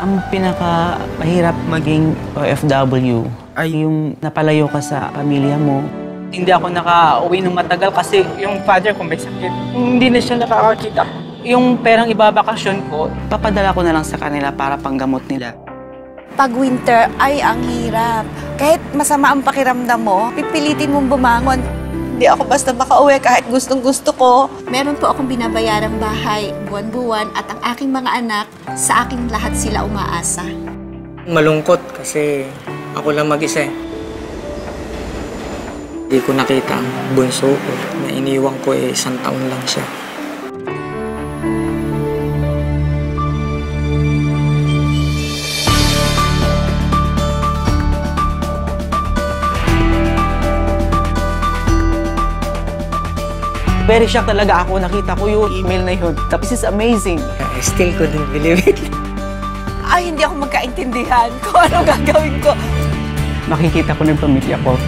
Ang pinaka-mahirap maging OFW ay yung napalayo ka sa pamilya mo. Hindi ako nakauwi ng matagal kasi yung father ko may sakit. Hindi na siya nakakakita. Yung perang ibabakasyon ko, Papadala ko na lang sa kanila para panggamot nila. Pag winter ay ang hirap. Kahit masama ang pakiramdam mo, pipilitin mong bumangon. Hindi ako basta makauwi kahit gustong-gusto ko. Meron po akong binabayarang bahay buwan-buwan at ang aking mga anak, sa aking lahat sila umaasa. Malungkot kasi ako lang mag-isa. Hindi ko nakita ang bunso ko na iniwang ko 1 taon lang siya. Very shocked talaga ako. Nakita ko yung email na yun. This is amazing. I still couldn't believe it. Ay, hindi ako magkaintindihan kung ano gagawin ko. Makikita ko ng pamilya ko.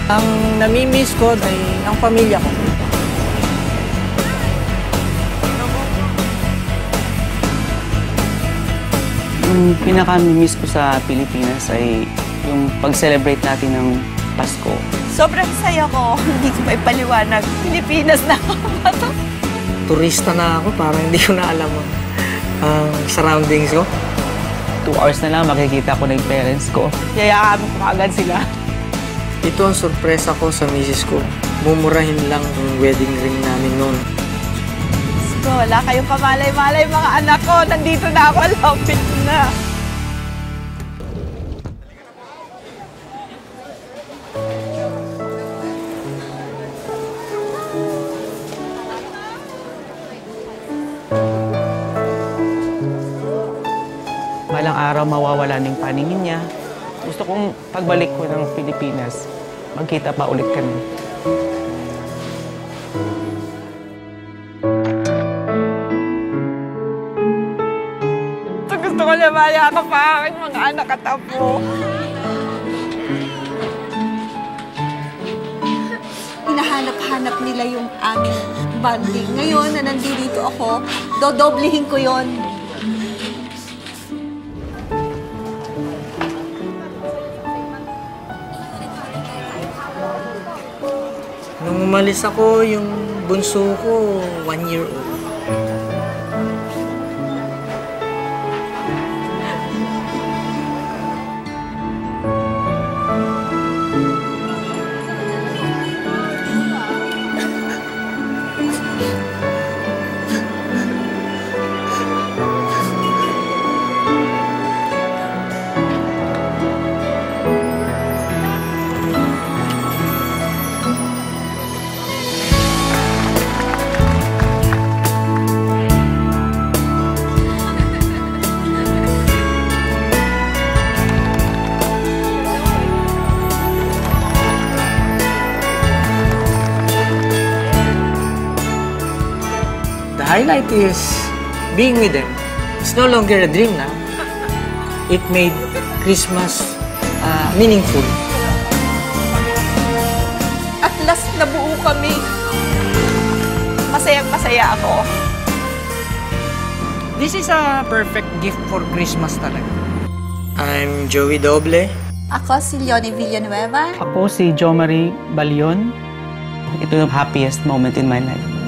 Ang nami-miss ko ay ang pamilya ko. Yung pinaka-miss ko sa Pilipinas ay yung pag-celebrate natin ng Pasko. Sobrang saya ko. Hindi ko maipaliwanag. Pilipinas na ako. Turista na ako, parang hindi ko na alam ang surroundings ko. 2 hours na lang makikita ko na yung parents ko. Yayakapin ko agad sila. Ito ang sorpresa ko sa misis ko. Mumurahin lang ang wedding ring namin noon. Wala kayong kamalay-malay mga anak ko. Nandito na ako. Lapit na. Balang araw mawawala ng paningin niya. Gusto kong pagbalik ko ng Pilipinas, magkita pa ulit kami. Gusto ko na mayakap pa aking mga anak at apo. Hinahanap-hanap nila yung aming bonding. Ngayon na nandito ako, dodoblihin ko yon. Nung umalis ako, yung bunso ko, 1 year old. The highlight is being with them. It's no longer a dream now. It made Christmas meaningful. At last, nabuo kami. Masayang-masaya ako. This is a perfect gift for Christmas talaga. I'm Joey Doble. Ako si Leonie Villanueva. Ako si Jo Marie Balion. Ito yung happiest moment in my life.